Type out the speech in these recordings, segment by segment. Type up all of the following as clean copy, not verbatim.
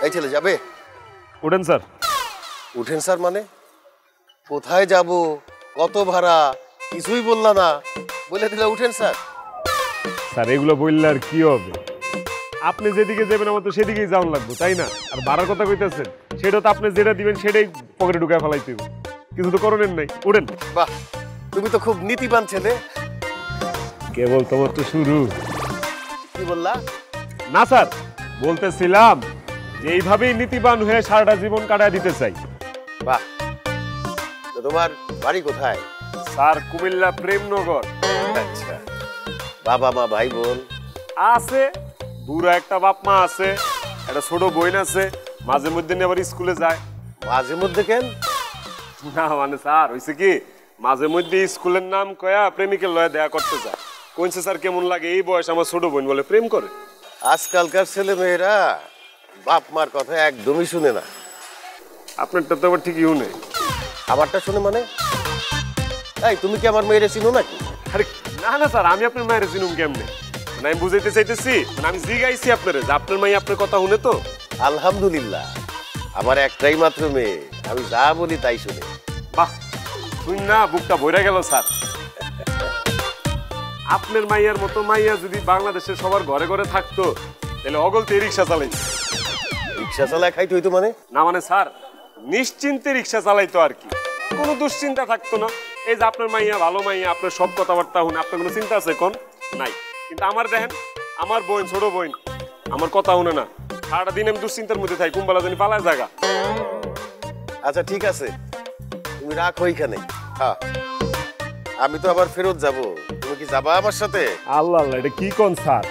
এই ছেলে যাবে? উঠেন স্যার। উঠেন স্যার মানে? কোথায় যাব, কত ভাড়া, কিছুই বললা না, বলে দিলে উঠেন স্যার। স্যার এগুলো বললে আর কি হবে? আপনি যেদিকে যাবেন আমার তো সেদিকেই যাওয়ান লাগবে, তাই না? আর ভাড়ার কথা কইতেছেন, সেটা তো আপনি যেটা দিবেন সেটাই পকেটে ঢুকায় ফেলাইতে হবে। কিছু তো করণের নাই, উঠেন। বাহ, তুমি তো খুব নীতিবান ছেলে। কেবল তোমার তো শুরু। কি বললা? না স্যার, বলতেছিলাম যে এইভাবেই নীতিবান হয়ে সারাটা জীবন কাটায় দিতে চাই। বাহ, তো তোমার বাড়ি কোথায়? স্যার কুমিল্লা প্রেমনগর। আচ্ছা, বাবা মা ভাই বোন? আছে, বুড়া একটা বাপ মা আছে, একটা ছোট বোন আছে, মাঝে মধ্যে নিয়ে আবার স্কুলে যায়। মাঝে মধ্যে কেন? না মানে স্যার হয়েছে কি, মাঝে মধ্যে স্কুলের নাম কয়া প্রেমিকের লয়ে দেখা করতে যায়। কইছে স্যার কেমন লাগে এই বয়স আমার ছোট বোন বলে প্রেম করে। আজকালকার ছেলে মেয়েরা বাপ মার কথা একদমই শুনে না। আপনারটা তো আবার ঠিকই শুনে। আমারটা শুনে মানে? এই তুমি কি আমার মেয়েরে চিনো নাকি? আরে না না স্যার, আমি আপনার মায়ের চিনুম কেমনে? মানে আমি বুঝাইতে চাইতেছি, মানে আমি জিগাইছি আপনারে যে আপনার মাই আপনার কথা শুনে তো। আলহামদুলিল্লাহ, আমার একটাই মাত্র মেয়ে, আমি যা বলি তাই শুনে। বাহ, শুন না বুকটা ভরে গেল স্যার। আপনার মাইয়ার মতো মাইয়া যদি বাংলাদেশের সবার ঘরে ঘরে থাকতো তাহলে অগলতে রিক্সা চালাই। রিক্সা চালায় খাইতে হইতো মানে? না মানে স্যার নিশ্চিন্তে রিক্সা চালাইতো আর কি, কোনো দুশ্চিন্তা থাকতো না। এই যে আপনার মাইয়া ভালো মাইয়া, আপনার সব কথাবার্তা শুনে আপনার কোনো চিন্তা আছে কোন নাই। কিন্তু আমার দেখেন, আমার বোন ছোট বোন আমার কথা শুনে না, সারাটা দিন আমি দুশ্চিন্তার মধ্যে থাকি, কুম্বালা জানি পালায় জায়গা। আচ্ছা ঠিক আছে, তুমি রাখো ওইখানে। হ্যাঁ, আমি তো আবার ফেরত যাব, তুমি কি যাবা আমার সাথে? আল্লাহ আল্লাহ, এটা কি কোন স্যার?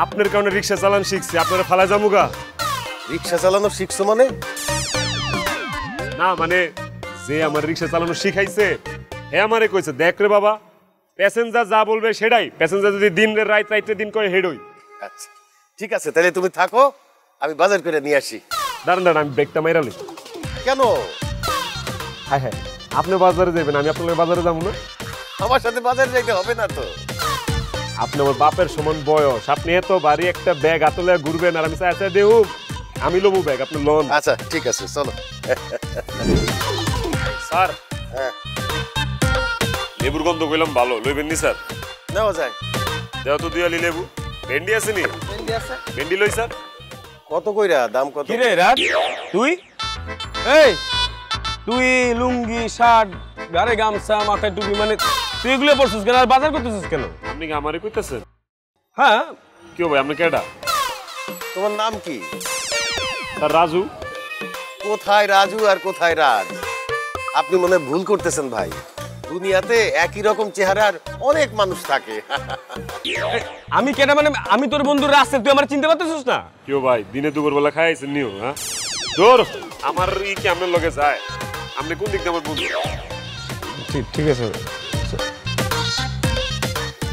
আপনার কারণে রিক্সা চালান শিখছি, আপনারা ফালা যামুগা? রিক্সা চালানো শিখছো মানে? না মানে যে আমার রিক্সা চালানো শিখাইছে হে আমারে কইছে, দেখ রে বাবা, প্যাসেঞ্জার যা বলবে সেটাই, প্যাসেঞ্জার যদি দিন রে রাত রাইতে দিন করে হেডই। আচ্ছা ঠিক আছে, তাহলে তুমি থাকো, আমি বাজার করে নিয়ে আসি। দাঁড়ান দাঁড়ান, আমি ব্রেকটা মাইরালি। কেন? হ্যাঁ হ্যাঁ, আপনি বাজারে যাবেন, আমি আপনার বাজারে যাবো না? আমার সাথে বাজারে যাইতে হবে না তো। আপনি আমার বাপের সমান বয়স, আপনি এত ভারী একটা ব্যাগ আতলে ঘুরবেন আর আমি চাই দেউ আমি লবু ব্যাগ আপনি লোন। আচ্ছা ঠিক আছে, চলো। স্যার হ্যাঁ, লেবুর গন্ধ কইলাম ভালো, লইবেন নি স্যার? নেওয়া যায়। দেও তো দিয়ালি লেবু। ভেন্ডি আছে নি? ভেন্ডি লই স্যার। কত কইরা দাম কত? কি রে রাত, তুই এই তুই লুঙ্গি শার্ট গাড়ে গামছা মাথায় টুপি, মানে তুই এগুলো পরছিস কেন আর বাজার করতেছিস কেন? আপনি কি আমারে কইতাছেন? হ্যাঁ। কি ভাই আপনি কেডা? তোমার নাম কি? স্যার রাজু। কোথায় রাজু আর কোথায় রাজ? আপনি মনে ভুল করতেছেন ভাই, দুনিয়াতে একই রকম চেহারার অনেক মানুষ থাকে। আমি কেডা মানে? আমি তোর বন্ধু রাসেল, তুই আমার চিনতে পারতেছিস না? কেউ ভাই দিনে দুপুর বেলা খাইছেন নিও? হ্যাঁ দূর, আমার ই কি আপনার লগে যায়? আপনি কোন দিক দিয়ে আমার বন্ধু? ঠিক আছে,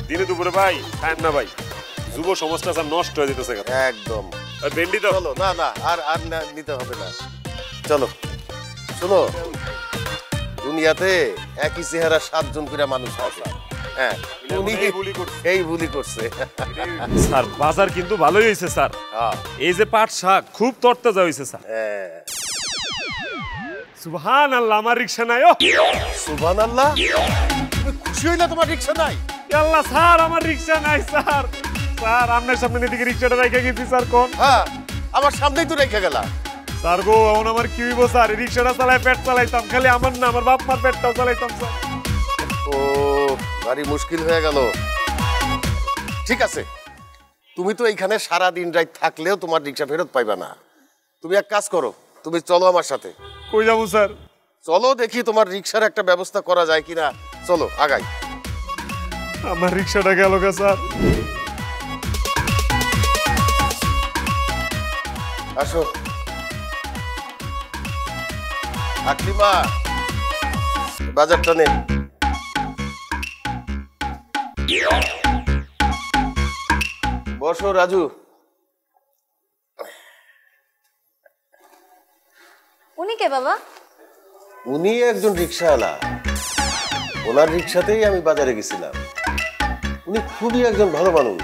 দিনে দুপুরে ভাই খান না ভাই, যুব সমাজটা স্যার নষ্ট হয়ে যেতেছে। একদম। ভেন্ডি তো চলো, না না আর আর নিতে হবে না, চলো। শোনো, দুনিয়াতে একই চেহারা 7 জন করে মানুষ আছে। হ্যাঁ, উনি এই ভুলই করছে। স্যার বাজার কিন্তু ভালোই হয়েছে স্যার। এই যে পাট শাক খুব তরতাজা হয়েছে স্যার। সুবহানাল্লাহ, আমার রিকশা নাই। ও সুবহানাল্লাহ, তুমি খুশি হইলা তোমার রিকশা নাই? আল্লাহ স্যার, আমার রিকশা নাই স্যার। স্যার আপনার সামনে এদিকে রিকশাটা রেখে গেছি স্যার। কোন? হ্যাঁ, আমার সামনেই তো রেখে গেলা। স্যার গো, এখন আমার কি হইব স্যার? রিকশাটা চালাই পেট চালাইতাম, খালি আমার না আমার বাপ মার পেটটাও চালাইতাম স্যার। ও ভারী মুশকিল হয়ে গেল। ঠিক আছে, তুমি তো এইখানে সারা দিন রাত থাকলেও তোমার রিকশা ফেরত পাইবা না। তুমি এক কাজ করো, তুমি চলো আমার সাথে। কই যাবো স্যার? চলো দেখি তোমার রিকশার একটা ব্যবস্থা করা যায় কিনা। চলো আগাই। আমার রিকশাটা গেল গা স্যার। আসো আকলিমা, বাজারটা নে। বসো রাজু। উনি কে বাবা? উনি একজন রিক্সাওয়ালা, ওনার রিক্সাতেই আমি বাজারে গেছিলাম। উনি খুবই একজন ভালো মানুষ,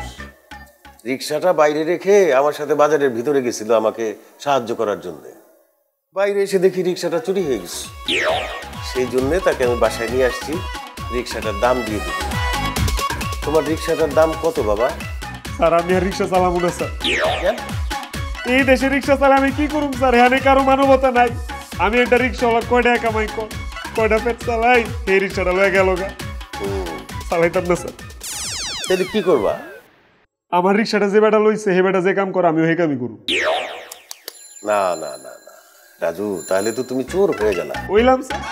রিক্সাটা বাইরে রেখে আমার সাথে বাজারের ভিতরে গেছিল আমাকে সাহায্য করার জন্য। বাইরে এসে দেখি রিক্সাটা চুরি হয়ে গেছে। সেই জন্য তাকে আমি বাসায় নিয়ে আসছি, রিক্সাটার দাম দিয়ে দিই। তোমার রিক্সাটার দাম কত বাবা? স্যার আমি আর রিক্সা চালাবো না স্যার। কেন? এই দেশে রিক্সা চালা আমি কি করুম স্যার? এখানে কারো মানবতা নাই। আমি একটা রিক্সাওয়ালা কয়টা কামাই কয়টা পেট চালাই, এই রিক্সাটা লয়ে গেল গা, চালাইতাম না স্যার। তাহলে কি করবা? আমার রিক্সাটা যে বেটা লইছে হে বেটা যে কাম করে আমি ওই কামই করু। না না না না রাজু, তাহলে তো তুমি চোর হয়ে গেলা। হইলাম স্যার,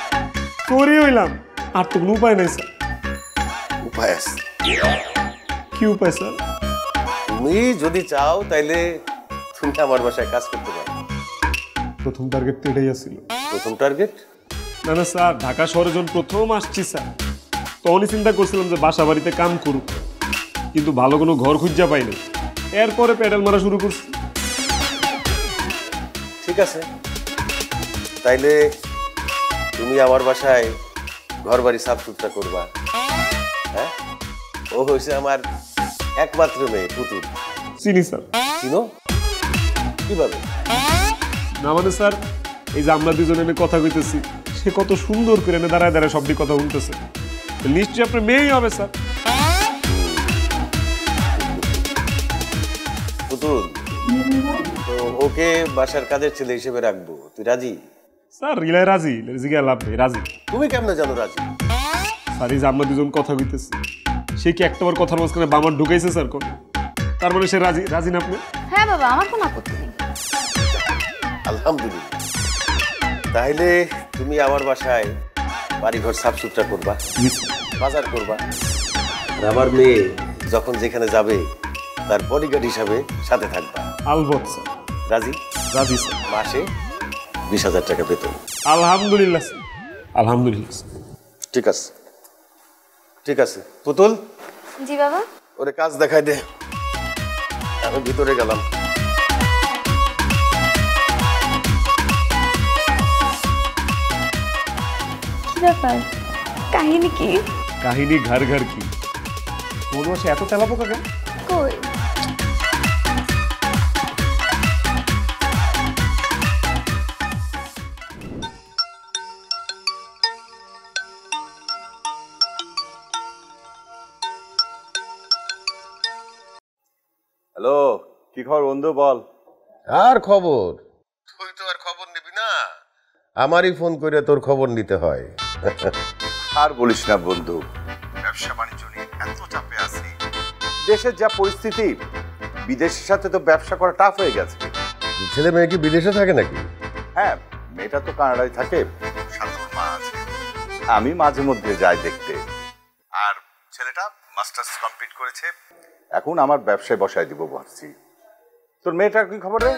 চোরই হইলাম, আর তো কোনো উপায় নাই স্যার। উপায় আছে। কি উপায় স্যার? তুমি যদি চাও তাইলে তুমি আমার বাসায় কাজ করতে পারো। প্রথম টার্গেট তো এটাই আসছিল। প্রথম টার্গেট? না না স্যার, ঢাকা শহরে যখন প্রথম আসছি স্যার, তখনই চিন্তা করছিলাম যে বাসা বাড়িতে কাম করুক, কিন্তু ভালো কোনো ঘর খুঁজা পাইনি। এরপরে প্যাডেল মারা শুরু করছি। ঠিক আছে, তাইলে তুমি আমার বাসায় ঘর বাড়ি সাফ সুতরা করবা। হ্যাঁ, ও হয়েছে আমার একমাত্র মেয়ে পুতুল। চিনি স্যার। চিনো? কিভাবে? না মানে স্যার, এই যে আমরা দুজন এনে কথা কইতেছি, সে কত সুন্দর করে এনে দাঁড়ায় দাঁড়ায় সবটি কথা শুনতেছে। নিশ্চয়ই আপনার মেয়েই হবে স্যার। পুতুল, তো ওকে বাসার কাজের ছেলে হিসেবে রাখবো, তুই রাজি? স্যার রিলাই রাজি, জিগা লাভ নেই, রাজি। তুমি কেমনে জানো রাজি? স্যার এই যে আমরা দুজন কথা কইতেছি, সে কি একটাবার কথার মাঝখানে বামার ঢুকাইছে স্যার কোন? তার মানে সে রাজি। রাজি না আপনি? হ্যাঁ বাবা, আমার কোনো আপত্তি নেই। আলহামদুলিল্লাহ, তাহলে তুমি আমার বাসায় বাড়িঘর সাফ সুতরা করবা, বাজার করবা, আর আমার মেয়ে যখন যেখানে যাবে তার বডিগার্ড হিসাবে সাথে থাকবা। আলবত স্যার। রাজি? রাজি স্যার। মাসে 20,000 টাকা বেতন। আলহামদুলিল্লাহ স্যার, আলহামদুলিল্লাহ স্যার। ঠিক আছে, ঠিক আছে। পুতুল, জি বাবা। ওরে কাজ দেখাই দে, আমি ভিতরে গেলাম। কি ব্যাপার, কাহিনী কি? কাহিনী ঘর ঘর কি? কোন সে এত তেলাপোকা কেন? কই? হ্যালো, কি খবর বন্ধু? বল। আর খবর? তুই তো আর খবর নিবি না, আমারই ফোন করে তোর খবর নিতে হয়। আর বলিস না বন্ধু, ব্যবসা বাণিজ্য নিয়ে এত চাপে আছি। দেশের যা পরিস্থিতি, বিদেশের সাথে তো ব্যবসা করা টাফ হয়ে গেছে। ছেলে মেয়ে কি বিদেশে থাকে নাকি? হ্যাঁ, মেয়েটা তো কানাডায় থাকে, সাথে ওর মা আছে। আমি মাঝে মধ্যে যাই দেখতে। আর ছেলেটা মাস্টার্স কমপ্লিট করেছে, এখন আমার ব্যবসায় বসায় দিব ভাবছি। তোর মেয়েটার কি খবর রে?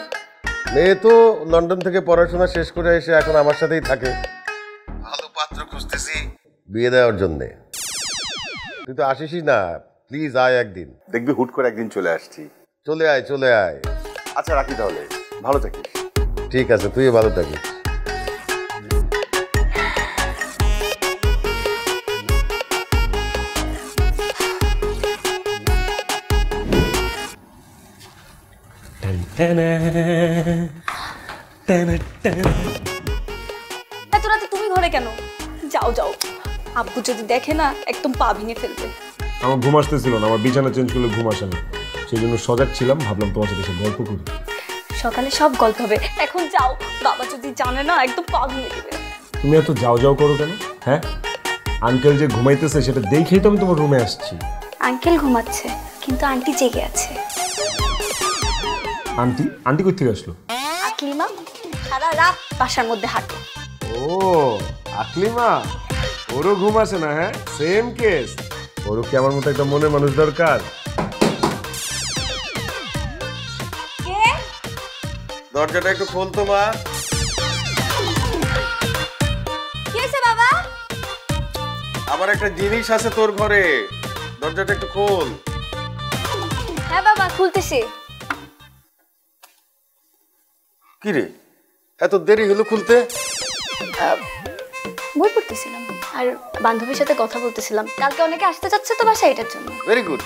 মেয়ে তো লন্ডন থেকে পড়াশোনা শেষ করে এসে এখন আমার সাথেই থাকে। ভালো পাত্র খুঁজতেছি বিয়ে দেওয়ার জন্যে। তুই তো আসিসই না, প্লিজ আয় একদিন। দেখবি হুট করে একদিন চলে আসছি। চলে আয়, চলে আয়। আচ্ছা রাখি তাহলে, ভালো থাকিস। ঠিক আছে, তুইও ভালো থাকিস। এত রাতে তুমি ঘরে কেন? যাও যাও, আব্বু যদি দেখে না একদম পা ভেঙে ফেলবে। আমার ঘুম আসতেছিল না, আমার বিছানা চেঞ্জ করলে ঘুম আসে না, সেই জন্য সজাগ ছিলাম, ভাবলাম তোমার সাথে গল্প করি। সকালে সব গল্প হবে, এখন যাও, বাবা যদি জানে না একদম পা ভেঙে দেবে। তুমি এত যাও যাও করো কেন? হ্যাঁ, আঙ্কেল যে ঘুমাইতেছে সেটা দেখেই তো আমি তোমার রুমে আসছি। আঙ্কেল ঘুমাচ্ছে, কিন্তু আন্টি জেগে আছে। আন্টি? আন্টি কই থেকে আসলো? আকলিমা সারা রাত বাসার মধ্যে হাঁটে। ও আকলিমা, ওরও ঘুম আসে না? হ্যাঁ, সেম কেস। ওরও কি আমার মতো একটা মনের মানুষ দরকার? কে? দরজাটা একটু খোল তো মা। কি হয়েছে বাবা? আমার একটা জিনিস আছে তোর ঘরে, দরজাটা একটু খোল। হ্যাঁ বাবা, খুলতেছি। কি রে, এত দেরি হলো খুলতে? বই পড়তেছিলাম। আর বান্ধবীর সাথে কথা বলতেছিলাম, কালকে অনেকে আসতে চাচ্ছে তো বাসায়, এটার জন্য। Very good.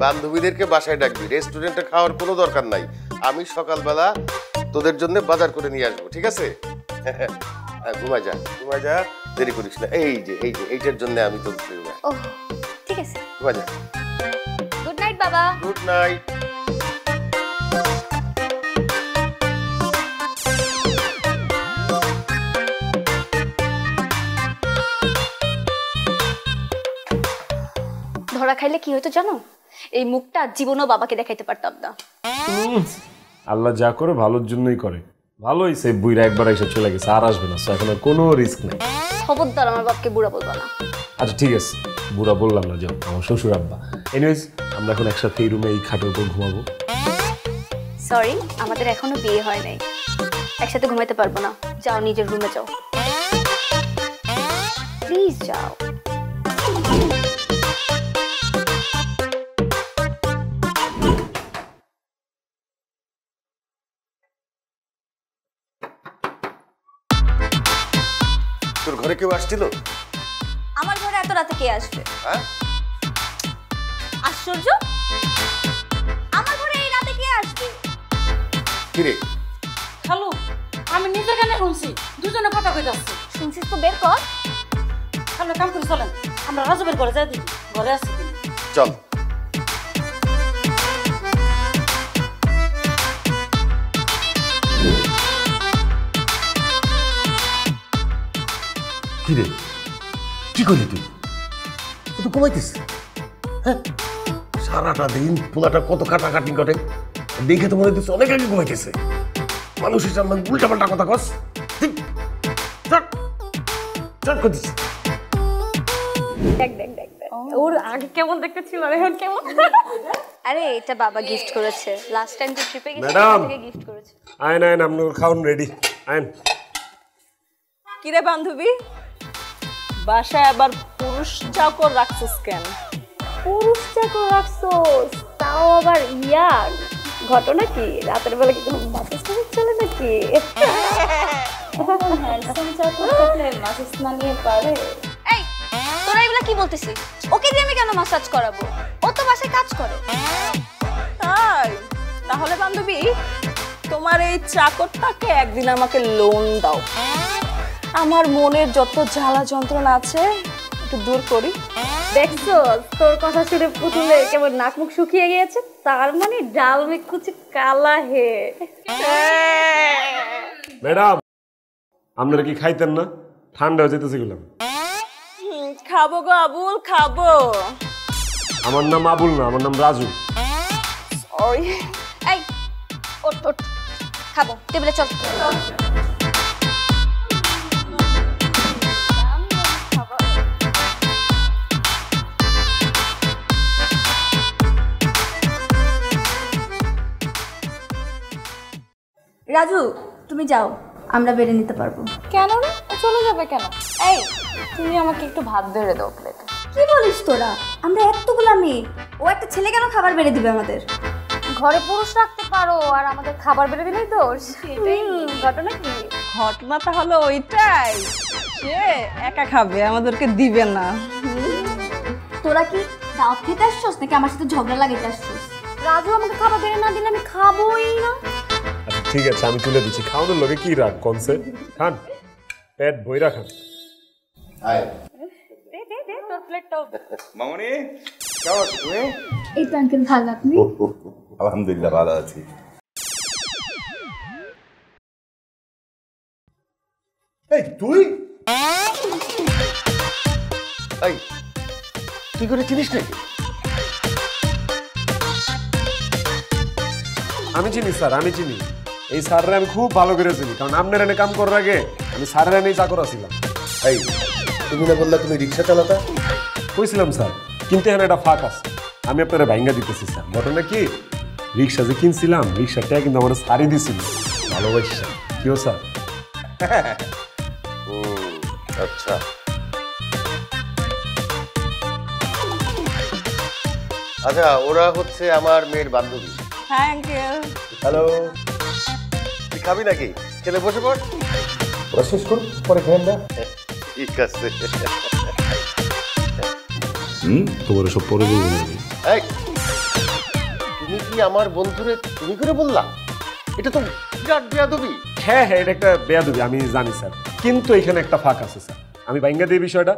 বান্ধবীদেরকে বাসায় ডাকবি, রেস্টুরেন্টে খাওয়ার কোনো দরকার নাই। আমি সকালবেলা তোদের জন্য বাজার করে নিয়ে আসবো, ঠিক আছে? ঘুমাই যা, দেরি করিস না। এইটার জন্য আমি তো ও ঠিক আছে, ঘুমাই যা। গুড নাইট বাবা। Good night. ধরা খাইলে কি হতো জানো? এই মুখটা জীবনও বাবাকে দেখাইতে পারতাম না। আল্লাহ যা করে ভালোর জন্যই করে। ভালোই সে বুইরা একবার এসে চলে গেছে, আর আসবে না, এখন আর কোনো রিস্ক নেই। খবরদার আমার বাপকে বুড়া বলবা না। আচ্ছা ঠিক আছে, বুড়া বললাম না, যাও, আমার শ্বশুর আব্বা। এনিওয়েজ আমরা এখন একসাথে এই রুমে এই খাটের উপর ঘুমাবো। সরি, আমাদের এখনো বিয়ে হয় নাই, একসাথে ঘুমাইতে পারবো না। যাও নিজের রুমে যাও, প্লিজ যাও। তোর ঘরে কেউ আসছিল? আমার ঘরে এত রাতে কে আসবে? হ্যাঁ, আশ্চর্য, আমার ঘরে এই রাতে কে আসবে? কিরে হ্যালো, আমি নিজে কানে শুনছি দুজনে কথা কইতাছে। শুনছিস তো, বের কর। আমরা কাম করে চলেন, আমরা রাজবের ঘরে যাই দেখি ঘরে আসছি কিনা। চল। কিরে কি করলি তুই? তুই ঘুমাইতিস? হ্যাঁ, সারাটা দিন পোলাটা কত কাটাকাটি করে, দেখে তো মনে হচ্ছে অনেক আগে ঘুমাইতেছে। মানুষের সামনে উল্টা পাল্টা কথা কস। দেখ দেখ দেখ দেখ, ওর আগে কেমন দেখতে ছিল আর এখন কেমন? আরে এটা বাবা গিফট করেছে, লাস্ট টাইম যে ট্রিপে গেছি ম্যাডাম। থেকে গিফট করেছে। আইন আইন, আপনার খাওন রেডি, আইন। কিরে বান্ধবী, বাসায় আবার পুরুষ চাকর রাখছিস কেন? পুরুষ চাকর রাখছোস, তাও আবার ইয়ার। ঘটনা কি, রাতের বেলা কি কোনো মাসেজ করে চলে নাকি? হ্যান্ডসাম চাকর থাকলে মাসেজ না নিয়ে পারে? এই তোরা এগুলা কি বলতেছিস? ওকে দিয়ে আমি কেন মাসাজ করাবো? ও তো বাসায় কাজ করে। তাই তাহলে বান্ধবী, তোমার এই চাকরটাকে একদিন আমাকে লোন দাও, আমার মনের যত জ্বালা যন্ত্রণা আছে একটু দূর করি। দেখছো, তোর কথা শুনে পুতুলে কেমন নাক মুখ শুকিয়ে গিয়েছে। তার মানে ডাল মে কুছ কালা হে। ম্যাডাম, আপনারা কি খাইতেন না? ঠান্ডা হয়ে যেতেছে গেলাম। খাবো গো আবুল, খাবো। আমার নাম আবুল না, আমার নাম রাজু। ওই এই ওঠ ওঠ, খাবো, টেবিলে চল। রাজু তুমি যাও, আমরা বেড়ে নিতে পারবো। কেন রে, চলে যাবে কেন? এই তুমি আমাকে একটু ভাত বেড়ে দাও প্লেটে। কি বলিস তোরা? আমরা এতগুলা মেয়ে, ও একটা ছেলে কেন খাবার বেড়ে দিবে আমাদের? ঘরে পুরুষ রাখতে পারো আর আমাদের খাবার বেড়ে দিলেই দোষ। সেটাই ঘটনা কি? ঘটনাটা হলো ওইটাই, সে একা খাবে, আমাদেরকে দিবে না। তোরা কি দাওয়াত খেতে আসছস নাকি আমার সাথে ঝগড়া লাগাইতে আসছস? রাজু আমাকে খাবার বেড়ে না দিলে আমি খাবোই না। আচ্ছা ঠিক আছে, আমি তুলে দিচ্ছি। খাওয়ানোর লোকে কি রাগ কনসে? খান, পেট বইরা খান। মামনি কেমন আছো তুমি? এই তো আঙ্কেল ভালো, আপনি? আলহামদুলিল্লাহ ভালো আছি। এই তুই তুই করে চিনিস নাকি? আমি চিনি স্যার, আমি চিনি। এই স্যাররা আমি খুব ভালো করে চিনি, কারণ আপনার এনে কাম করার আগে আমি স্যারের এনেই চাকর ছিলাম। এই তুমি না বললা তুমি রিক্সা চালাতা? কইছিলাম স্যার, কিন্তু এখানে একটা ফাঁক আছে, আমি আপনারা ভাঙ্গা দিতেছি স্যার। ঘটনা কি, রিক্সা যে কিনছিলাম, রিক্সাটা কিন্তু আমার সারি দিছিল ভালোবাসা। কিও স্যার? আচ্ছা, আচ্ছা ওরা হচ্ছে আমার মেয়ের বান্ধবী। Thank you. হ্যালো, তুই খাবি নাকি? খেলে বসে পড়, ওরা শেষ করুন, পরে খেয়ে না। ঠিক আছে। তোমার সব পরে বলবো না আমি। এই, তুমি কি আমার বন্ধুরে তুমি করে বললা? এটা তো বিরাট বেয়াদবি। হ্যাঁ হ্যাঁ, এটা একটা বেয়াদবি আমি জানি স্যার, কিন্তু এখানে একটা ফাঁক আছে স্যার। আমি ভাঙ্গা দিই বিষয়টা।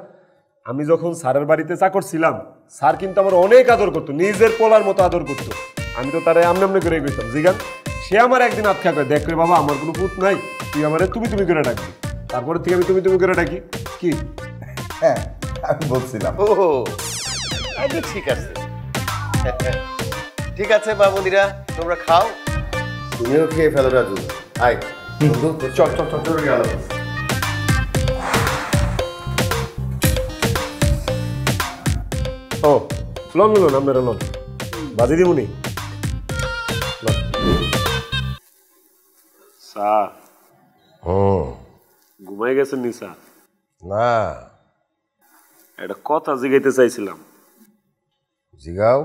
আমি যখন স্যারের বাড়িতে চাকর ছিলাম, স্যার কিন্তু আমার অনেক আদর করতো, নিজের পোলার মতো আদর করতো। আমি তো তারে আমনে আমনে করে গেছিলাম জিগান। সে আমার একদিন আটকা করে, দেখ রে বাবা, আমার কোনো পুত নাই, তুই আমারে তুমি তুমি করে ডাকবি। তারপরে থেকে আমি তুমি তুমি করে ডাকি। কি? হ্যাঁ, আমি বলছিলাম। ও আগে ঠিক আছে। ঠিক আছে বাবুদিরা, তোমরা খাও, তুমিও খেয়ে ফেলো রাজু। আয় বন্ধু, চল চল চল চল গেল। ও লন লন, আপনারা লন, বাজি দিবনি। স্যার ঘুমাই গেছেন নি স্যার? না, একটা কথা জিগাইতে চাইছিলাম। জিগাও।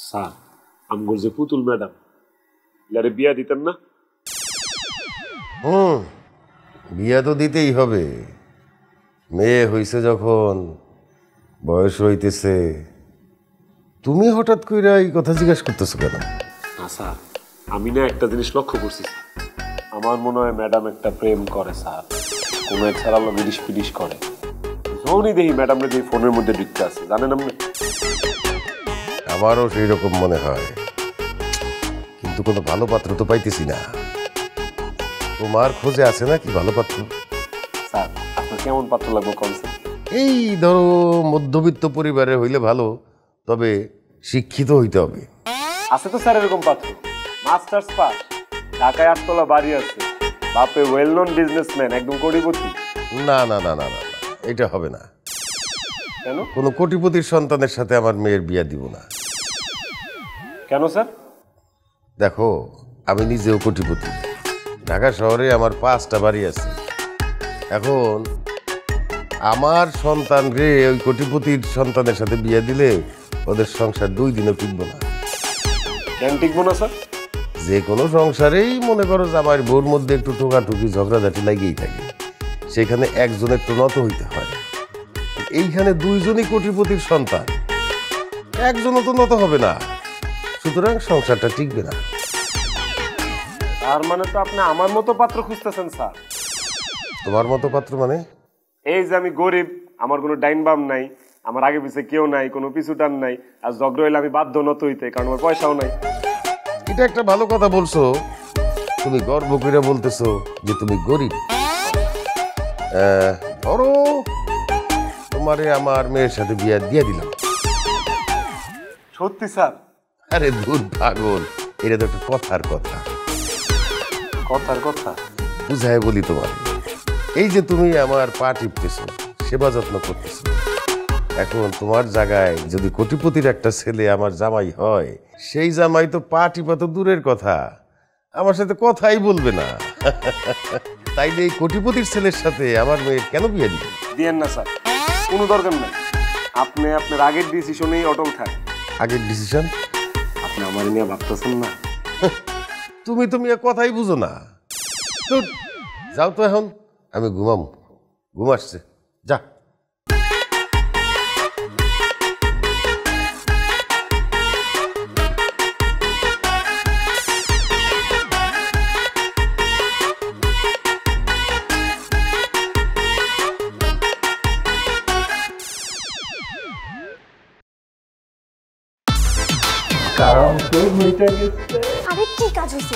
স্যার, আমগর যে পুতুল ম্যাডাম, ইয়ারে বিয়া দিতেন না? বিয়া তো দিতেই হবে, মেয়ে হইছে যখন, বয়স হইতেছে। তুমি হঠাৎ কইরা এই কথা জিজ্ঞাসা করতেছো কেন? না স্যার, আমি না একটা জিনিস লক্ষ্য করছি স্যার। আমার মনে হয় ম্যাডাম একটা প্রেম করে স্যার, কোনো এক ছাড়া বিডিশ পিডিশ করে। যখনই দেখি ম্যাডামরা যে ফোনের মধ্যে ঢুকতে আছে, জানেন আপনি? আমারও সেই রকম মনে হয়, কিন্তু কোনো ভালো পাত্র তো পাইতেছি না। তোমার খোঁজে আছে নাকি ভালো পাত্র? স্যার, আপনার কেমন পাত্র লাগবে কনসেপ্ট? এই ধরো মধ্যবিত্ত পরিবারে হইলে ভালো, তবে শিক্ষিত হইতে হবে। আছে তো স্যার এরকম পাত্র, মাস্টার্স পাস, ঢাকায় 8 তলা বাড়ি আছে, বাপে ওয়েল নোন বিজনেসম্যান, একদম কোটিপতি। না না না না না, এটা হবে না। কেন? কোনো কোটিপতির সন্তানের সাথে আমার মেয়ের বিয়া দিব না। কেন স্যার? দেখো, আমি নিজেও কোটিপতি, ঢাকা শহরে আমার 5টা বাড়ি আছে। এখন আমার সন্তান রে ওই কোটিপতির সন্তানের সাথে বিয়ে দিলে ওদের সংসার 2 দিনও টিকবো না। কেন টিকবো না স্যার? যে কোনো সংসারেই মনে করো জামাইয়ের বউর মধ্যে একটু ঠোকাঠুকি ঝগড়াঝাটি লাগিয়েই থাকে, সেখানে একজনের তো নত হইতে হয়। এইখানে 2 জনই কোটিপতির সন্তান, একজনও তো নত হবে না, সুতরাং সংসারটা টিকবে না। তার মানে তো আপনি আমার মতো পাত্র খুঁজতেছেন স্যার? তোমার মতো পাত্র মানে? এই যে আমি গরিব, আমার কোনো ডাইন বাম নাই, আমার আগে পিছে কেউ নাই, কোনো পিছু টান নাই, আর ঝগড়া হইলে আমি বাধ্য নত হইতে, কারণ আমার পয়সাও নাই। এটা একটা ভালো কথা বলছো, তুমি গর্ব করে বলতেছো যে তুমি গরিব। ধরো তোমারে আমার মেয়ের সাথে বিয়া দিয়ে দিলাম। সত্যি স্যার? আরে দূর পাগল, এটা তো একটা কথার কথা। কথার কথা? বুঝায় বলি তোমার, এই যে তুমি আমার পা টিপতেছো, সেবা যত্ন করতেছো, এখন তোমার জায়গায় যদি কোটিপতির একটা ছেলে আমার জামাই হয়, সেই জামাই তো পা টিপা তো দূরের কথা, আমার সাথে কথাই বলবে না। তাইলে এই কোটিপতির ছেলের সাথে আমার মেয়ের কেন বিয়ে দিবে? দিয়েন না স্যার, কোনো দরকার নাই। আপনি আপনার আগের ডিসিশনেই অটল থাক। আগের ডিসিশন? আপনি আমার নিয়ে ভাবতেছেন না? তুমি কথাই বুঝো না। ধুর, যাও তো এখন, আমি ঘুমাবো, ঘুম আসছে, যা। আরে কি কাজ হয়েছে?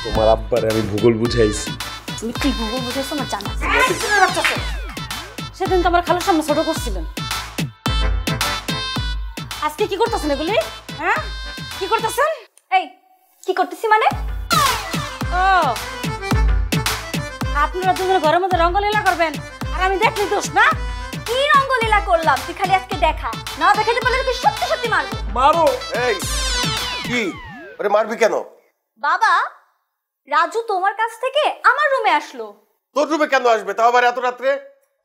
তোমার আব্বারে আমি ভূগোল বুঝাইছি। তুমি কি ভূগোল বুঝেছো না জানা? সেদিন তো আমার খালার সামনে ছোট করছিলেন, আজকে কি করতেছেন এগুলি? হ্যাঁ, কি করতেছেন? এই কি করতেছি মানে? ও, আপনারা দুজনে ঘরের মধ্যে রঙ্গলীলা করবেন আর আমি দেখলি দোষ না? কি রঙ্গলীলা করলাম? তুই খালি আজকে দেখা, না দেখাতে পারলে তুই সত্যি সত্যি মারবো। মারো। এই কি, ওরে মারবি কেন? বাবা, রাজু তোমার কাছ থেকে আমার রুমে আসলো। তোর রুমে কেন আসবে, তাও আবার এত রাত্রে?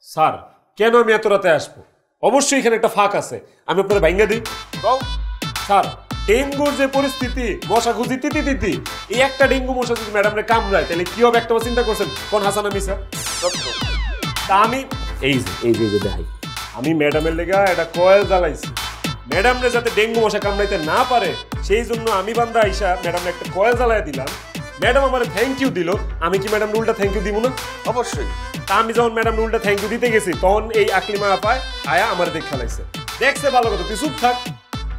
স্যার, কেন আমি এত রাতে আসবো? অবশ্যই এখানে একটা ফাঁক আছে, আমি আপনার ভাঙ্গা দিই। স্যার, ডেঙ্গুর যে পরিস্থিতি, মশা খুঁজি তিতি তিতি, এই একটা ডেঙ্গু মশা যদি ম্যাডামরে কামড়ায় তাহলে কি হবে একটা চিন্তা করছেন কোন হাসান আমি স্যার? সত্য। তা আমি এই যে দেখাই, আমি ম্যাডামের লেগা একটা কয়েল জ্বালাইছি। ম্যাডামরে যাতে ডেঙ্গু মশা কামড়াইতে না পারে সেই জন্য আমি বান্দা আইসা ম্যাডামরে একটা কয়েল জ্বালাই দিলাম। ম্যাডাম আমার থ্যাংক ইউ দিল, আমি কি ম্যাডাম উল্টা থ্যাংক ইউ দিব না? অবশ্যই। তা আমি যখন ম্যাডাম উল্টা থ্যাংক ইউ দিতে গেছি তখন এই আকলিমা আপায় আয়া আমার দেখ খেলাইছে। দেখছে ভালো কথা, তুই চুপ থাক,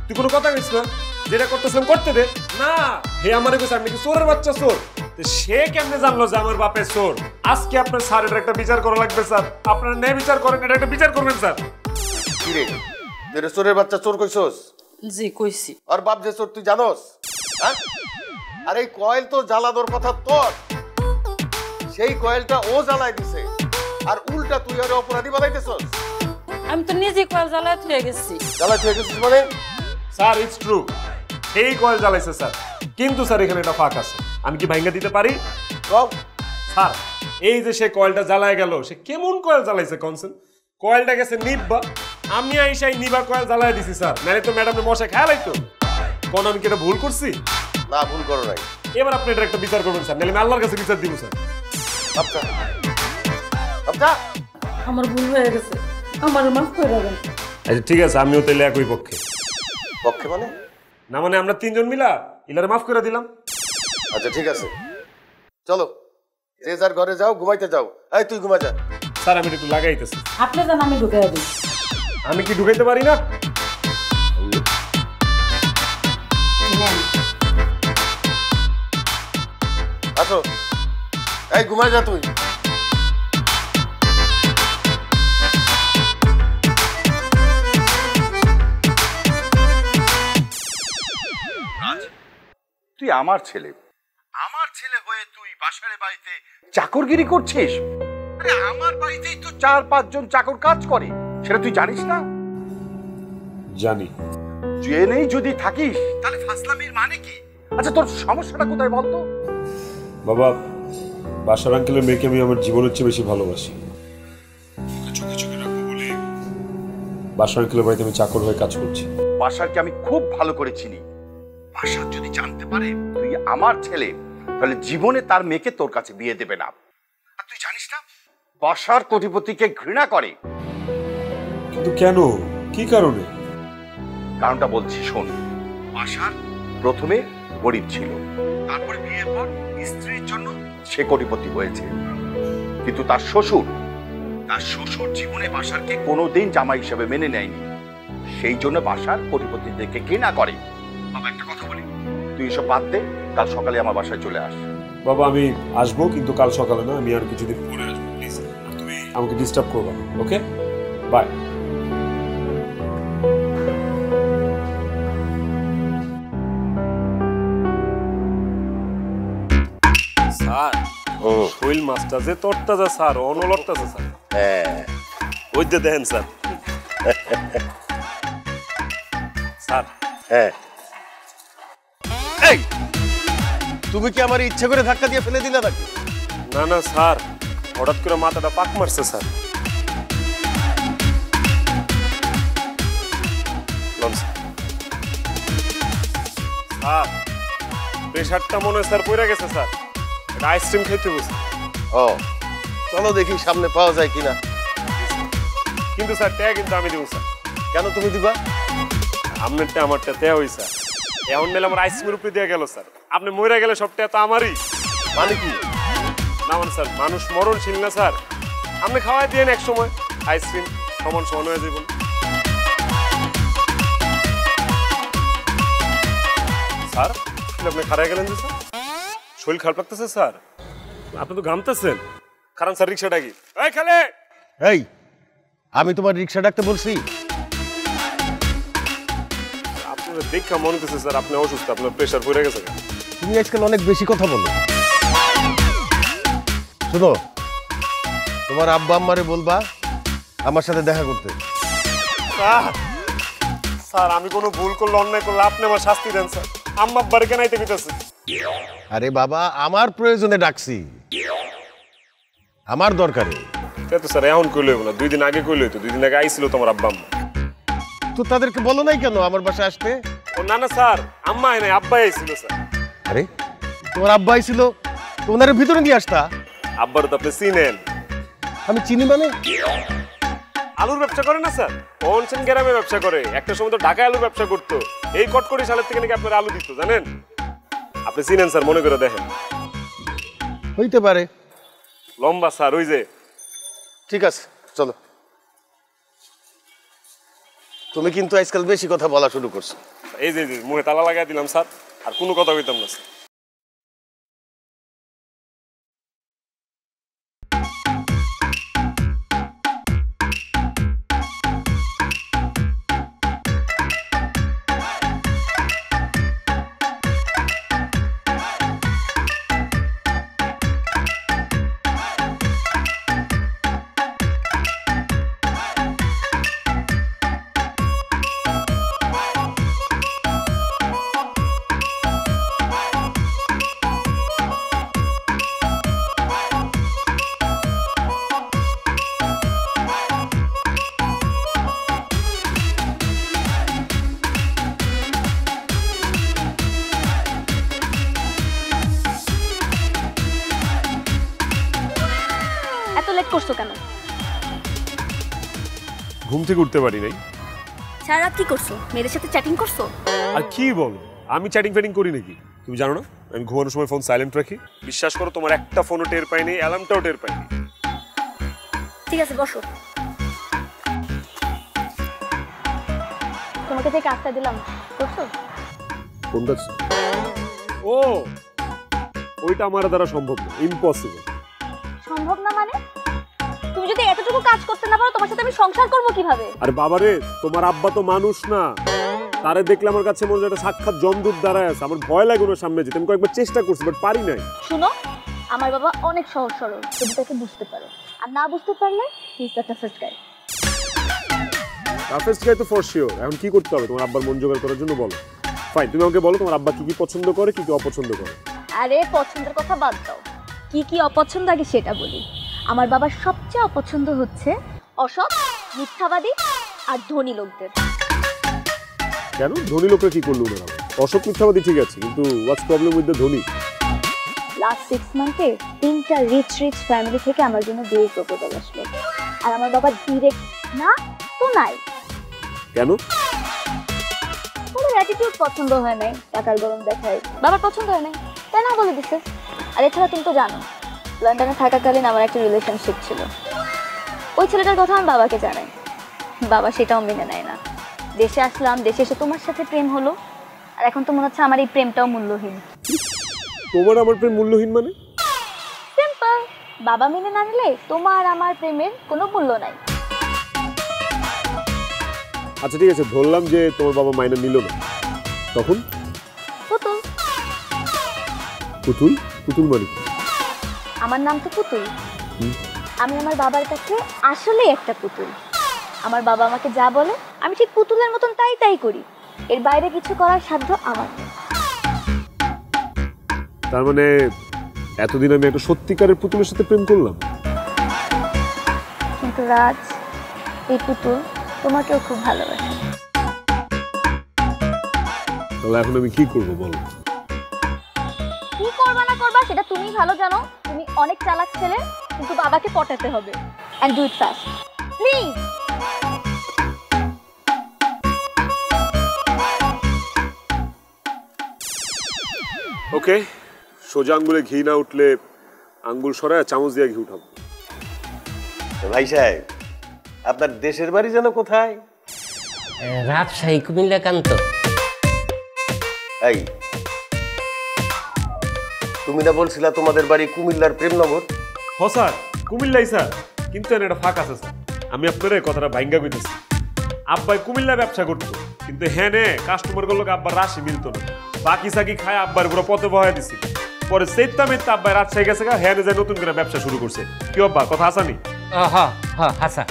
তুই কোনো কথা কইস না, যেটা করতেছিলাম করতে দে। না, হে আমারে কইছে আমি কি চোরের বাচ্চা চোর? সে কেমনে জানলো যে আমার বাপের চোর? আজকে আপনার স্যার এটা একটা বিচার করা লাগবে স্যার। আপনারা ন্যায় বিচার করেন, এটা একটা বিচার করবেন স্যার। কি রে, তুই চোরের বাচ্চা চোর কইছস? জি কইছি। আর বাপ যে চোর তুই জানোস? হ্যাঁ, আর এই কয়েল তো জ্বালানোর কথা তোর, সেই কয়েলটা ও জ্বালাই দিছে, আর উল্টা তুই আর অপরাধী বানাইতেছস। আমি তো নিজে কয়েল জ্বালায় থুয়ে গেছি। জ্বালাই তুই গেছিস মানে? স্যার ইটস ট্রু, এই কয়েল জ্বালাইছে স্যার, কিন্তু স্যার এখানে একটা ফাঁক আছে, আমি কি ভাঙা দিতে পারি? কম। স্যার এই যে সে কয়েলটা জ্বালায় গেল, সে কেমন কয়েল জ্বালাইছে কনসেন? কয়েলটা গেছে নিব্বা, আমি আইসাই নিবা কয়েল জ্বালায় দিছি স্যার, নাহলে তো ম্যাডামের মশা খেয়াল হইতো। কোন আমি কি এটা ভুল করছি? না, ভুল করো নাই। এবার আপনি এটা একটা বিচার করবেন স্যার, নাহলে আমি আল্লাহর কাছে বিচার দিব স্যার। আচ্ছা আচ্ছা, আমার ভুল হয়ে গেছে, আমার মাফ করে দেবেন। আচ্ছা ঠিক আছে, আমিও তাহলে একই পক্ষে। পক্ষে মানে? না মানে আমরা তিনজন মিলা ইলারে মাফ করে দিলাম। আচ্ছা ঠিক আছে, চলো যে যার ঘরে যাও, ঘুমাইতে যাও। এই তুই ঘুমা যা। স্যার আমি একটু লাগাইতেছি। আপনি জান আমি ঢুকে দিই। আমি কি ঢুকাইতে পারি না? আসো, এই ঘুমাই যা তুই। তুই আমার ছেলে হয়ে তুই বাসার বাড়িতে চাকরগিরি করছিস? আরে আমার বাড়িতেই তো 4-5 জন চাকর কাজ করে, সেটা তুই জানিস না? জানি। জেনেই যদি থাকিস তাহলে ফাসলামির মানে কি? আচ্ছা তোর সমস্যাটা কোথায় বলতো? বাবা, বাসার আঙ্কেলের মেয়েকে আমি আমার জীবনের চেয়ে বেশি ভালোবাসি। চোখে চোখে রাখবো বলে বাসার আঙ্কেলের বাড়িতে আমি চাকর হয়ে কাজ করছি। বাসারকে আমি খুব ভালো করে চিনি। বাসার যদি জানতে পারে তুই আমার ছেলে, তাহলে জীবনে তার মেয়েকে তোর কাছে বিয়ে দেবে না। আর তুই জানিস না, বাসার কোটিপতিকে ঘৃণা করে। কিন্তু কেন, কি কারণে? কারণটা বলছি শোন। বাসার প্রথমে গরিব ছিল, তারপরে বিয়ের পর স্ত্রীর জন্য সে কোটিপতি হয়েছে। কিন্তু তার শ্বশুর জীবনে বাসারকে কোনোদিন জামাই হিসেবে মেনে নেয়নি, সেই জন্য বাসার কোটিপতিদেরকে ঘৃণা করে। বাবা একটা কথা বলি, তুই এসব বাদ দে, কাল সকালে আমার বাসায় চলে আস। বাবা আমি আসবো, কিন্তু কাল সকালে না, আমি আর কিছুদিন পরে আসবো প্লিজ। তুমি আমাকে ডিস্টার্ব করবে না, ওকে? বাই। স্যার শৈল মাছটা যে তরতাজা স্যার, অনলতাজা স্যার। হ্যাঁ, ওই যে দেখেন স্যার। স্যার হ্যাঁ। এই তুমি কি আমার ইচ্ছে করে ধাক্কা দিয়ে ফেলে দিলে নাকি? না না স্যার, হঠাৎ করে মাথাটা পাক মারছে স্যার। স্যার প্রেশারটা মনে হয় স্যার পড়ে গেছে স্যার, আইসক্রিম খেতে বসে। ও চলো দেখি সামনে পাওয়া যায় কিনা। কিন্তু স্যার ট্যা কিন্তু আমি দেবো স্যার। কেন তুমি দিবা? আপনারটা আমারটা ট্যা হই স্যার, এখন নিলে আমার আইসক্রিমের উপরে দিয়ে গেল স্যার। আপনি মরে গেলে সব ট্যা তো আমারই। মানে কি? না মানে স্যার, মানুষ মরণশীল না স্যার, আপনি খাওয়াই দিয়েন এক সময় আইসক্রিম, সমান সমান হয়ে যাবেন। স্যার আপনি খারাপ গেলেন যে স্যার, শরীর খারাপ লাগতেছে স্যার, আপনি তো ঘামতেছেন। কারণ স্যার রিক্সা ডাকি। এই খালে, এই আমি তোমার রিক্সা ডাকতে বলছি? আপনার দেখা মনে হচ্ছে স্যার আপনি অসুস্থ, আপনার প্রেশার পড়ে গেছে। তুমি আজকাল অনেক বেশি কথা বলো। শুনো, তোমার আব্বা আম্মারে বলবা আমার সাথে দেখা করতে। স্যার স্যার আমি কোনো ভুল করলে, অন্যায় করলে আপনি আমার শাস্তি দেন স্যার। আম্মা আব্বারে কেন আইতে কইতাছে? আরে বাবা, আমার প্রয়োজনে ডাকছি, আমার দরকারে। তো স্যার এখন কইলে হইব না, 2 দিন আগে কইলে হইতো। 2 দিন আগে আইছিল তোমার আব্বা আম্মা। তো তাদেরকে বলো নাই কেন আমার বাসায় আসতে? ও না না স্যার, আম্মা আয় নাই, আব্বাই আইছিল স্যার। আরে তোমার আব্বা আইছিল, তো ওনারে ভিতরে নিয়ে আসতা। আব্বার তো আপনি চিনেন, আমি চিনি মানে? আলুর ব্যবসা করে না স্যার, অনসেন গ্রামে ব্যবসা করে, একটা সময় তো ঢাকায় আলুর ব্যবসা করতো। এই কটকটি সালের থেকে নাকি আপনার আলু দিত, জানেন? আপনি চিনেন স্যার, মনে করে দেখেন। হইতে পারে। লম্বা স্যার, ওই যে। ঠিক আছে, চলো। তুমি কিন্তু আজকাল বেশি কথা বলা শুরু করছো। এই যে মুখে তালা লাগাই দিলাম স্যার, আর কোনো কথা কইতাম না স্যার। এত লেট করছো কেন? ঘুম থেকে উঠতে পারি নাই। সারা রাত কি করছো? মেয়েদের সাথে চ্যাটিং করছো? আর কি বলো, আমি চ্যাটিং ফ্যাটিং করি নাকি? তুমি জানো না আমি ঘুমানোর সময় ফোন সাইলেন্ট রাখি? বিশ্বাস করো, তোমার একটা ফোনও টের পাইনি, অ্যালার্মটাও টের পাইনি। ঠিক আছে, বসো। তোমাকে যে কাজটা দিলাম করছো? কোনটা? ও, ওইটা আমার দ্বারা সম্ভব না, ইম্পসিবল। সম্ভব না মানে? তুমি যদি এতটুকু কাজ করতে না পারো, তোমার সাথে আমি সংসার করব কিভাবে? আরে বাবারে, তোমার আব্বা তো মানুষ না, তারে দেখলে আমার কাছে মনে হয় একটা সাক্ষাৎ জমদূত দাঁড়ায় আছে। আমার ভয় লাগে ওনার সামনে যেতে। আমি কয়েকবার চেষ্টা করছি, বাট পারি নাই। শুনো, আমার বাবা অনেক সহজ সরল, তুমি তাকে বুঝতে পারো। আর না বুঝতে পারলে he is the toughest guy. Toughest guy তো ফর শিওর। এখন কি করতে হবে তোমার আব্বার মন জোগাড় করার জন্য? বলো। ফাইন, তুমি আমাকে বলো তোমার আব্বা কি কি পছন্দ করে, কি কি অপছন্দ করে। আরে পছন্দের কথা বাদ দাও, কি কি অপছন্দ আগে সেটা বলি। আমার বাবার সবচেয়ে অপছন্দ হচ্ছে অসৎ, মিথ্যাবাদী আর ধনী লোকদের। কেন? ধনী লোকরা কি করলো ওনারা? অসৎ মিথ্যাবাদী ঠিক আছে, কিন্তু হোয়াটস প্রবলেম উইথ দ্য ধনী? লাস্ট 6 মান্থে 3টা রিচ ফ্যামিলি থেকে আমার জন্য বিয়ের প্রপোজাল আসলো, আর আমার বাবা ডিরেক্ট না তো নাই। কেন? ওদের অ্যাটিটিউড পছন্দ হয় নাই, টাকার গরম দেখায়। বাবার পছন্দ হয় নাই, তাই না বলে দিছে। আর এছাড়া তুমি তো জানো, লন্ডনে থাকাকালীন আমার একটা রিলেশনশিপ ছিল। ওই ছেলেটার কথা আমি বাবাকে জানাই, বাবা সেটাও মেনে নেয় না। দেশে আসলাম, দেশে এসে তোমার সাথে প্রেম হলো, আর এখন তো মনে হচ্ছে আমার এই প্রেমটাও মূল্যহীন। তোমার আমার প্রেম মূল্যহীন মানে? সিম্পল, বাবা মেনে না নিলে তোমার আমার প্রেমের কোনো মূল্য নাই। আচ্ছা ঠিক আছে, ধরলাম যে তোমার বাবা মাইনে নিল না, তখন? পুতুল। পুতুল? পুতুল মানে? আমার নাম তো পুতুল। আমি আমার বাবার কাছে আসলে একটা পুতুল। আমার বাবা আমাকে যা বলে আমি ঠিক পুতুলের মতন তাই তাই করি, এর বাইরে কিছু করার সাধ্য আমার নেই। তার মানে এতদিন আমি একটা সত্যিকারের পুতুলের সাথে প্রেম করলাম। কিন্তু রাজ, এই পুতুল তোমাকেও খুব ভালোবাসে। তাহলে এখন আমি কি করবো বলো? কি করবা না করবা সেটা তুমি ভালো জানো। তুমি অনেক চালাক ছেলে, কিন্তু বাবাকে পটাতে হবে। And do it fast please. Okay, সোজা আঙ্গুলে ঘি না উঠলে আঙ্গুল সরায় চামচ দিয়ে ঘি উঠাবো। ভাই সাহেব, আপনার দেশের বাড়ি যেন কোথায়? রাজশাহী, কুমিল্লা কান্ত। এই, তুমি না বলছিলা তোমাদের বাড়ি কুমিল্লার প্রেমনগর? হ স্যার, কুমিল্লাই স্যার, কিন্তু এখানে একটা ফাঁক আছে স্যার। আমি আপনার কথাটা ভাঙ্গা কইতেছি। আব্বাই কুমিল্লা ব্যবসা করতো, কিন্তু হ্যাঁ নে কাস্টমার গুলো আব্বার রাশি মিলতো না। বাকি সাকি খায় আব্বার পুরো পথে বহায় দিছি। পরে সেইতা মেত্তা আব্বাই রাজশাহী গেছে, হ্যাঁ যে নতুন করে ব্যবসা শুরু করছে। কি আব্বা, কথা আসানি? হ্যাঁ হ্যাঁ হাসা।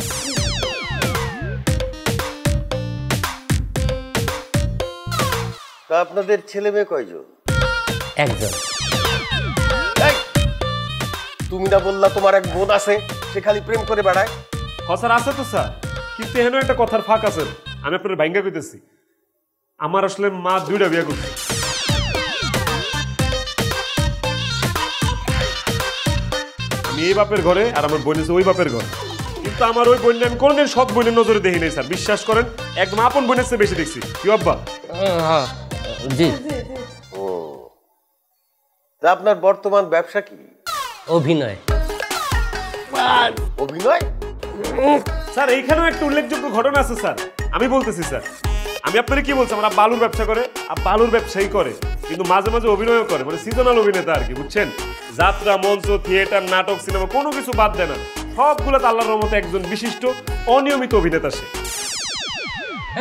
তা আপনাদের ছেলে মেয়ে কয়জন? একজন। এই, তুমি না বললা তোমার এক বোন আছে, সে খালি প্রেম করে বেড়ায়? হ স্যার, আছে তো স্যার, কিন্তু এখানে একটা কথার ফাঁক আছে। আমি আপনার ভাঙ্গা কইতেছি, আমার আসলে মা 2টা বিয়ে করছে। আমি আমি এই বাপের ঘরে আর আমার বোন আছে ওই বাপের ঘরে, কিন্তু আমার ওই বোন আমি কোনদিন সৎ বোনের নজরে দেখি নাই স্যার, বিশ্বাস করেন একদম আপন বোনের চেয়ে বেশি দেখছি। কি আব্বা? হ্যাঁ জি। ও, তা আপনার বর্তমান ব্যবসা কি? অভিনয়। অভিনয়? স্যার এইখানেও একটা উল্লেখযোগ্য ঘটনা আছে স্যার, আমি বলতেছি স্যার। আমি আপনার কি বলছি, আমরা বালুর ব্যবসা করে, বালুর ব্যবসায়ী করে, কিন্তু মাঝে মাঝে অভিনয়ও করে, মানে সিজনাল অভিনেতা আর কি, বুঝছেন? যাত্রা, মঞ্চ, থিয়েটার, নাটক, সিনেমা কোনো কিছু বাদ দেয় না, সবগুলোতে আল্লাহর রহমতে একজন বিশিষ্ট অনিয়মিত অভিনেতা সে।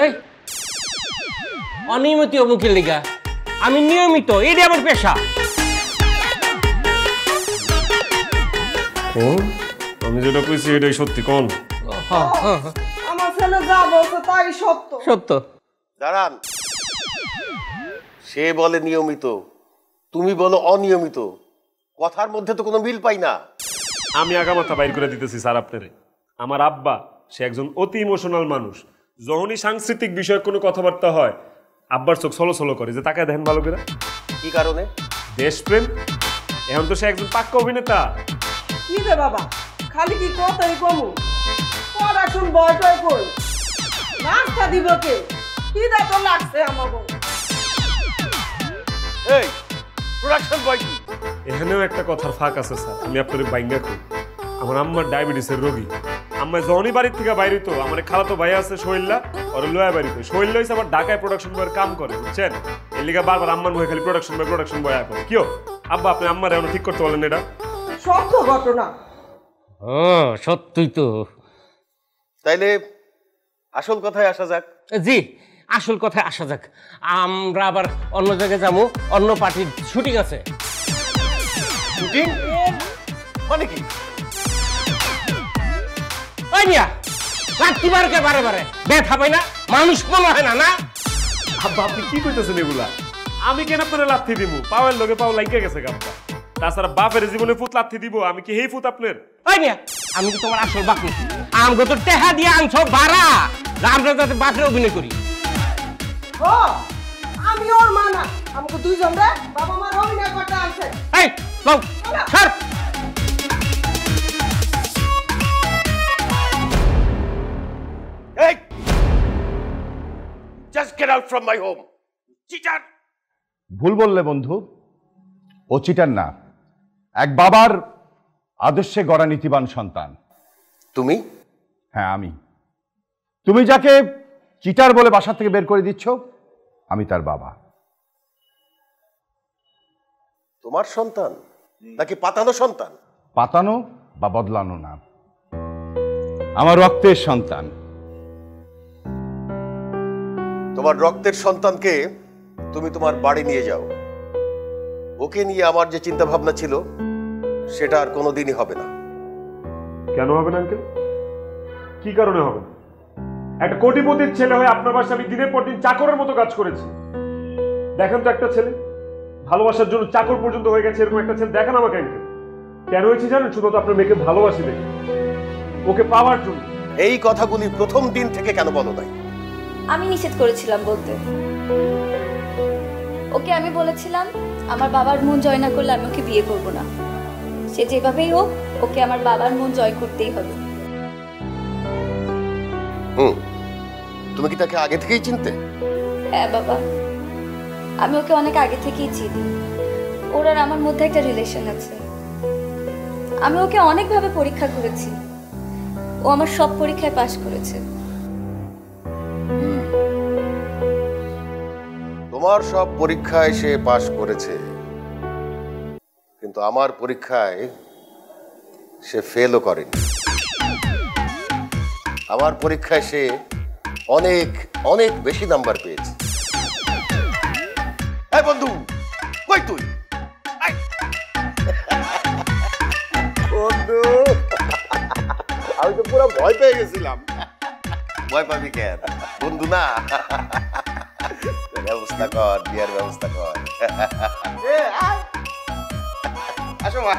এই অনিয়মিত অমুকের লিগা, আমি নিয়মিত, এটা আমার পেশা। আমি যেটা কইছি এটাই সত্যি, কোন আমার ছেলে যা বলছে তাই সত্য। সত্য। দাঁড়ান, সে বলে নিয়মিত, তুমি বলো অনিয়মিত, কথার মধ্যে তো কোনো মিল পাই না। আমি আগামাথা বাইর করে দিতেছি স্যার আপনারে। আমার আব্বা সে একজন অতি ইমোশনাল মানুষ, যখনই সাংস্কৃতিক বিষয়ে কোনো কথাবার্তা হয় আব্বার চোখ সলো সলো করে, যে তাকায় দেখেন ভালো করে। কি কারণে? দেশপ্রেম। এখন তো সে একজন পাক্কা অভিনেতা। কি রে বাবা, খালি কি কথাই কমু? পড়াশুন বয়টাই কই, নাস্তা দিব কে? কি দা তো লাগছে আমাকে। এই প্রোডাকশন বয় কি? এখানেও একটা কথার ফাঁক আছে স্যার, আমি আপনার বাইঙ্গা করি। আমার আম্মার ডায়াবেটিসের রোগী, আম্মা যখনই বাড়ির থেকে বাইরে, তো আমার খালাতো ভাই আছে শৈল্লা, ওর লোয়া বাড়িতে শৈল্য হয়েছে আবার ঢাকায় প্রোডাকশন বয়ের কাম করে, বুঝছেন? এর লিগা বারবার আম্মার মুখে খালি প্রোডাকশন বয় করে। কিও আব্বা, আপনি আম্মার এখন ঠিক করতে বলেন এটা? সত্য ঘটনা। ও সত্যই তো। তাইলে আসল কথায় আসা যাক। জি, আসল কথায় আসা যাক। আমরা আবার অন্য জায়গায় যাবো, অন্য পার্টির শুটিং আছে। শুটিং মানে কি? ওই মিয়া, রাত্রি বারোকে বারে বারে ব্যথা পাই না, মানুষ মনে হয় না না? আব্বা আপনি কি কইতেছেন এগুলা? আমি কেন আপনার লাথি দিব? পাওয়ার লগে পাও লাইগা গেছে গাব্বা। তাছাড়া বাপের জীবনে ফুত লাথি দিব, আমি কি হেই ফুত আপনার? ওই মিয়া, আমি কি তোমার আসল বাপ নাকি? আমগো তো টেহা দিয়ে আনছো ভাড়া, আমরা যাতে বাপরে অভিনয় করি। ও আমি ওর মা না, আমাকে দুইজন রে বাবা মার অভিনয় করতে আনছে। এই লও, ছাড়। এই just get out from my home, cheater. ভুল বললে বন্ধু, ও চিটার না, এক বাবার আদর্শে গড়া নীতিবান সন্তান। তুমি? হ্যাঁ আমি। তুমি যাকে চিটার বলে বাসা থেকে বের করে দিচ্ছ, আমি তার বাবা। তোমার সন্তান নাকি পাতানো সন্তান? পাতানো বা বদলানো না, আমার রক্তের সন্তান। তোমার রক্তের সন্তানকে তুমি তোমার বাড়ি নিয়ে যাও। ওকে নিয়ে আমার যে চিন্তা ভাবনা ছিল সেটা আর কোনোদিনই হবে না। কেন হবে না আঙ্কেল? কি কারণে হবে না? একটা কোটিপতির ছেলে হয়ে আপনার বাসায় আমি দিনের পর দিন চাকরের মতো কাজ করেছি। দেখেন তো একটা ছেলে ভালোবাসার জন্য চাকর পর্যন্ত হয়ে গেছে, এরকম একটা ছেলে দেখেন আমাকে আঙ্কেল। কেন হয়েছে জানেন? শুধু তো আপনার মেয়েকে ভালোবাসি দেখে, ওকে পাওয়ার জন্য। এই কথাগুলি প্রথম দিন থেকে কেন বলো নাই? আমি নিষেধ করেছিলাম বলতে। ওকে আমি বলেছিলাম আমার বাবার মন জয় না করলে আমি ওকে বিয়ে করব না। সে যেভাবেই হোক ওকে আমার বাবার মন জয় করতেই হবে। তুমি কি তাকে আগে থেকেই চিনতে? হ্যাঁ বাবা, আমি ওকে অনেক আগে থেকেই চিনি। ওর আর আমার মধ্যে একটা রিলেশন আছে। আমি ওকে অনেকভাবে পরীক্ষা করেছি, ও আমার সব পরীক্ষায় পাশ করেছে। তোমার সব পরীক্ষায় সে পাশ করেছে, কিন্তু আমার পরীক্ষায় সে ফেলও করেনি। আমার পরীক্ষায় সে অনেক অনেক বেশি নাম্বার পেয়েছে। এই বন্ধু, কই তুই? বন্ধু, আমি তো পুরো ভয় পেয়ে গেছিলাম। ভয় পাবি কেন বন্ধু? না, ব্যবস্থা কর, বিয়ার ব্যবস্থা কর। আসো মা।